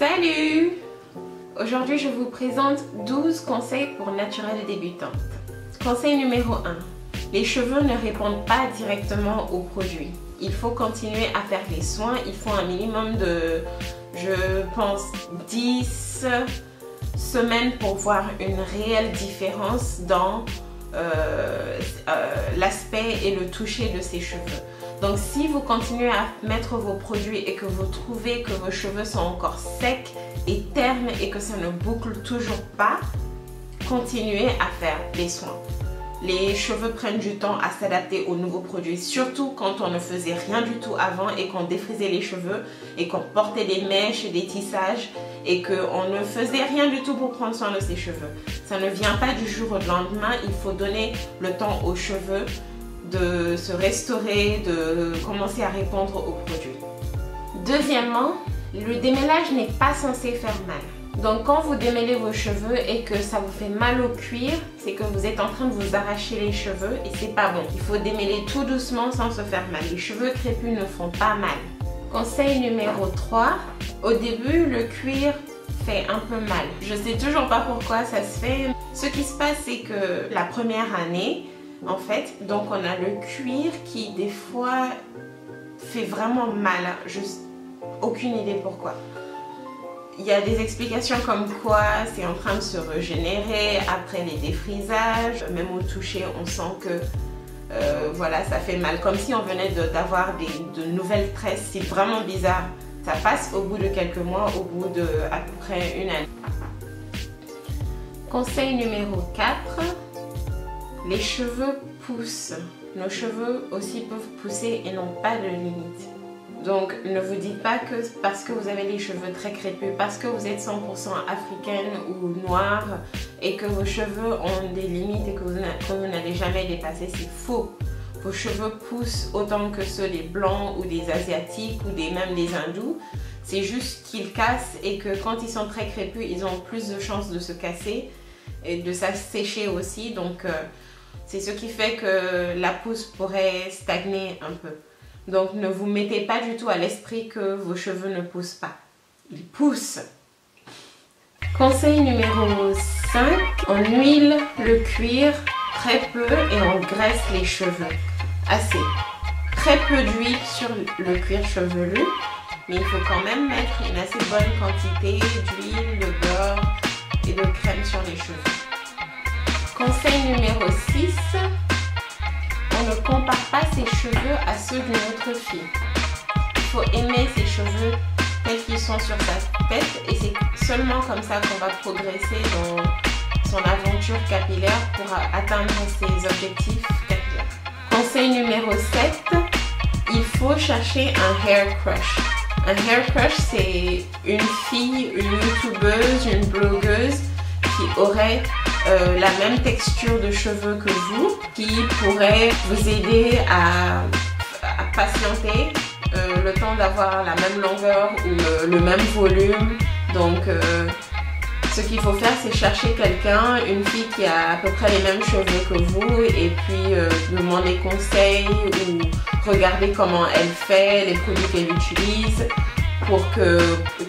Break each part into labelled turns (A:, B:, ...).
A: Salut! Aujourd'hui, je vous présente 12 conseils pour naturelles débutantes. Conseil numéro 1. Les cheveux ne répondent pas directement aux produits. Il faut continuer à faire les soins. Il faut un minimum de, je pense, 10 semaines pour voir une réelle différence dans l'aspect et le toucher de ses cheveux. Donc si vous continuez à mettre vos produits et que vous trouvez que vos cheveux sont encore secs et ternes et que ça ne boucle toujours pas, continuez à faire des soins. Les cheveux prennent du temps à s'adapter aux nouveaux produits, surtout quand on ne faisait rien du tout avant et qu'on défrisait les cheveux et qu'on portait des mèches et des tissages et qu'on ne faisait rien du tout pour prendre soin de ses cheveux. Ça ne vient pas du jour au lendemain, il faut donner le temps aux cheveux de se restaurer, de commencer à répondre aux produits. Deuxièmement, le démêlage n'est pas censé faire mal. Donc quand vous démêlez vos cheveux et que ça vous fait mal au cuir, c'est que vous êtes en train de vous arracher les cheveux et c'est pas bon. Il faut démêler tout doucement sans se faire mal. Les cheveux crépus ne font pas mal. Conseil numéro 3, au début le cuir fait un peu mal. Je sais toujours pas pourquoi ça se fait. Ce qui se passe, c'est que la première année, en fait, donc on a le cuir qui des fois fait vraiment mal. Juste aucune idée pourquoi. Il y a des explications comme quoi c'est en train de se régénérer après les défrisages. Même au toucher, on sent que voilà, ça fait mal. Comme si on venait d'avoir de nouvelles tresses. C'est vraiment bizarre. Ça passe au bout de quelques mois, au bout de à peu près une année. Conseil numéro 4. Les cheveux poussent. Nos cheveux aussi peuvent pousser et n'ont pas de limite. Donc ne vous dites pas que parce que vous avez les cheveux très crépus, parce que vous êtes 100% africaine ou noire et que vos cheveux ont des limites et que vous n'allez jamais dépasser, c'est faux. Vos cheveux poussent autant que ceux des blancs ou des asiatiques ou même des hindous. C'est juste qu'ils cassent et que quand ils sont très crépus, ils ont plus de chances de se casser et de s'assécher aussi. Donc c'est ce qui fait que la pousse pourrait stagner un peu. Donc ne vous mettez pas du tout à l'esprit que vos cheveux ne poussent pas. Ils poussent. Conseil numéro 5. On huile le cuir très peu et on graisse les cheveux. Assez. Très peu d'huile sur le cuir chevelu. Mais il faut quand même mettre une assez bonne quantité d'huile, de beurre et de crème sur les cheveux. Conseil numéro 6. On ne compare pas ses cheveux à ceux d'une autre fille. Il faut aimer ses cheveux tels qu'ils sont sur sa tête et c'est seulement comme ça qu'on va progresser dans son aventure capillaire pour atteindre ses objectifs capillaires. Conseil numéro 7, il faut chercher un hair crush. Un hair crush, c'est une fille, une youtubeuse, une blogueuse qui aurait la même texture de cheveux que vous, qui pourrait vous aider à patienter le temps d'avoir la même longueur ou le même volume. Donc ce qu'il faut faire, c'est chercher quelqu'un, une fille qui a à peu près les mêmes cheveux que vous et puis demander conseil ou regarder comment elle fait, les produits qu'elle utilise pour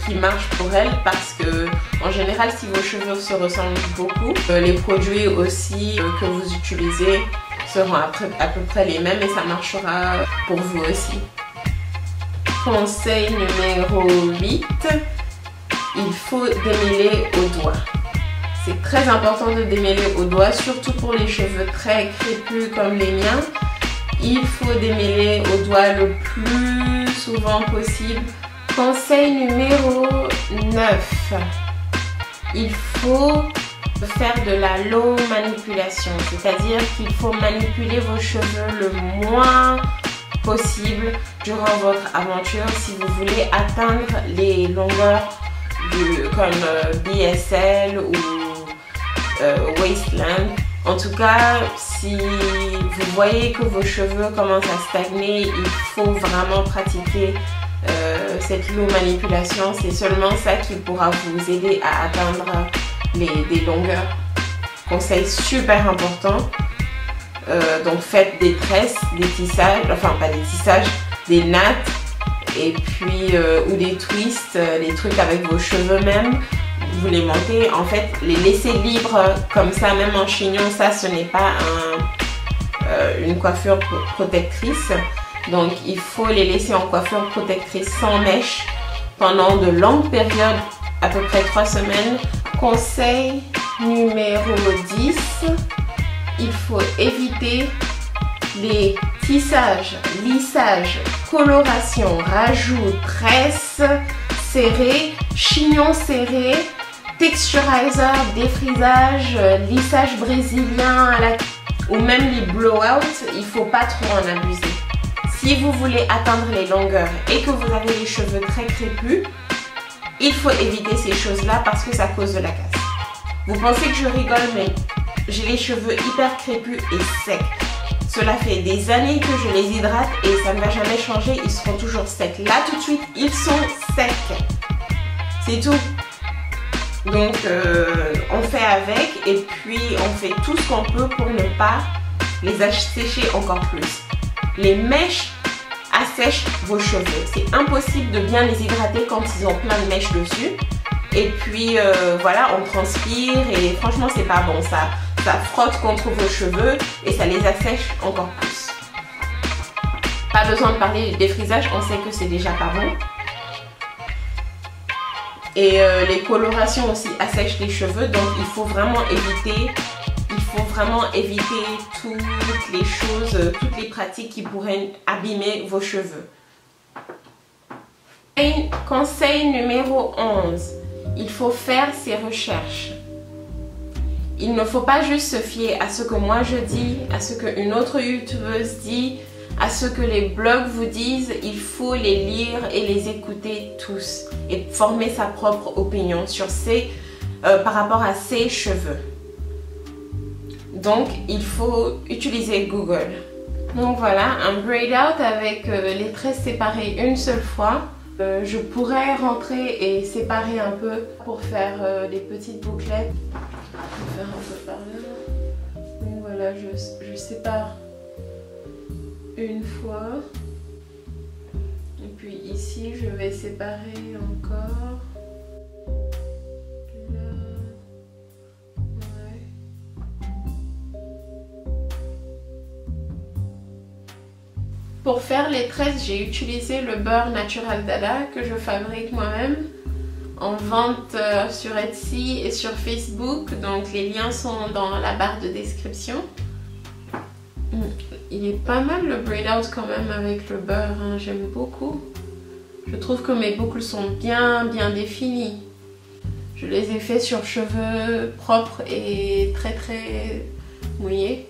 A: qu'il marche pour elle, parce que en général si vos cheveux se ressemblent beaucoup, les produits aussi que vous utilisez seront à peu près les mêmes et ça marchera pour vous aussi. Conseil numéro 8, il faut démêler au doigt. C'est très important de démêler au doigt, surtout pour les cheveux très crépus comme les miens. Il faut démêler au doigt le plus souvent possible. Conseil numéro 9, il faut faire de la low manipulation, c'est-à-dire qu'il faut manipuler vos cheveux le moins possible durant votre aventure si vous voulez atteindre les longueurs comme BSL ou Waistland. En tout cas, si vous voyez que vos cheveux commencent à stagner, il faut vraiment pratiquer cette low manipulation. C'est seulement ça qui pourra vous aider à atteindre des longueurs. Conseil super important, donc faites des tresses, des tissages, enfin pas des tissages, des nattes et puis ou des twists, les trucs avec vos cheveux même, vous les montez. En fait, les laisser libres comme ça, même en chignon, ça ce n'est pas une coiffure protectrice. Donc il faut les laisser en coiffure protectrice sans mèche pendant de longues périodes, à peu près 3 semaines. Conseil numéro 10, il faut éviter les tissages, lissages, coloration, rajout, tresse serré, chignon serré, texturizer, défrisage, lissage brésilien ou même les blowout, il ne faut pas trop en abuser. Si vous voulez atteindre les longueurs et que vous avez les cheveux très crépus, il faut éviter ces choses-là parce que ça cause de la casse. Vous pensez que je rigole, mais j'ai les cheveux hyper crépus et secs. Cela fait des années que je les hydrate et ça ne va jamais changer, ils seront toujours secs. Là tout de suite, ils sont secs. C'est tout. Donc on fait avec et puis on fait tout ce qu'on peut pour ne pas les sécher encore plus. Les mèches assèchent vos cheveux. C'est impossible de bien les hydrater quand ils ont plein de mèches dessus. Et puis voilà, on transpire et franchement c'est pas bon. Ça frotte contre vos cheveux et ça les assèche encore plus. Pas besoin de parler du défrisage, on sait que c'est déjà pas bon. Et les colorations aussi assèchent les cheveux, donc il faut vraiment éviter toutes les choses, toutes les pratiques qui pourraient abîmer vos cheveux. Et conseil numéro 11, il faut faire ses recherches. Il ne faut pas juste se fier à ce que moi je dis, à ce qu'une autre youtubeuse dit, à ce que les blogs vous disent. Il faut les lire et les écouter tous et former sa propre opinion sur par rapport à ses cheveux. Donc il faut utiliser Google. Donc voilà, un braid out avec les tresses séparées une seule fois. Je pourrais rentrer et séparer un peu pour faire des petites bouclettes. Je vais faire un peu par là. Donc voilà, je sépare une fois. Et puis ici, je vais séparer encore. Là. Ouais. Pour faire les tresses, j'ai utilisé le beurre Natural Dada que je fabrique moi-même en vente sur Etsy et sur Facebook. Donc les liens sont dans la barre de description. Il est pas mal le braid out quand même avec le beurre, hein. J'aime beaucoup. Je trouve que mes boucles sont bien définies. Je les ai fait sur cheveux propres et très mouillés.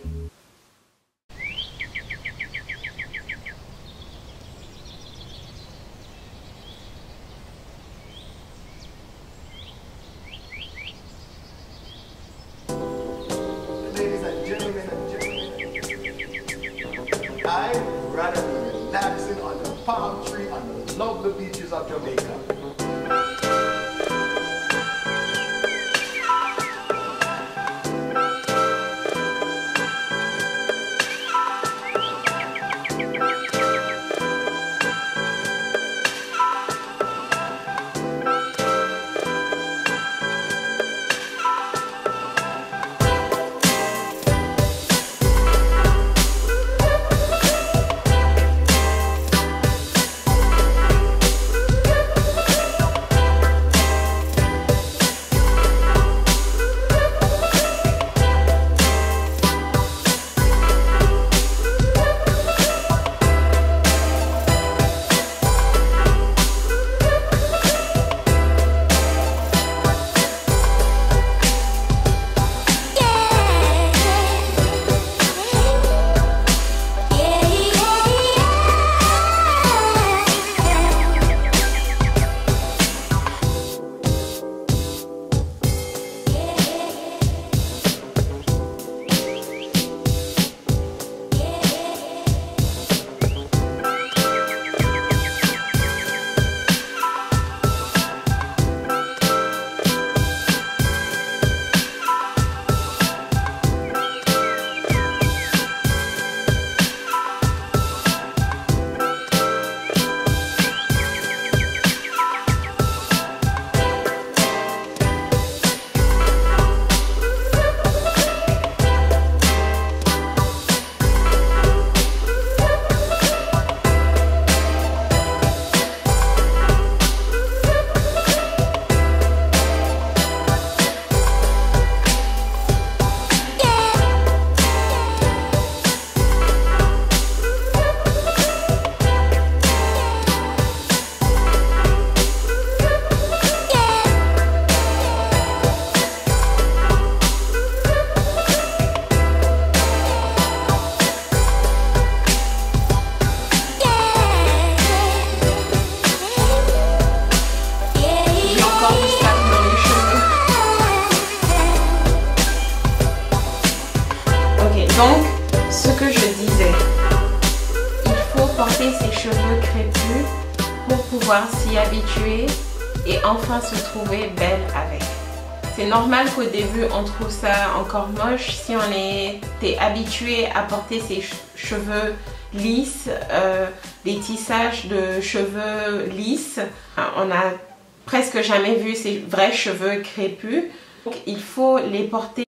B: I'd rather be relaxing on the palm tree on the lovely beaches of Jamaica.
A: Donc, ce que je disais, il faut porter ses cheveux crépus pour pouvoir s'y habituer et enfin se trouver belle avec. C'est normal qu'au début on trouve ça encore moche si on était habitué à porter ses cheveux lisses, des tissages de cheveux lisses. On n'a presque jamais vu ces vrais cheveux crépus. Donc, il faut les porter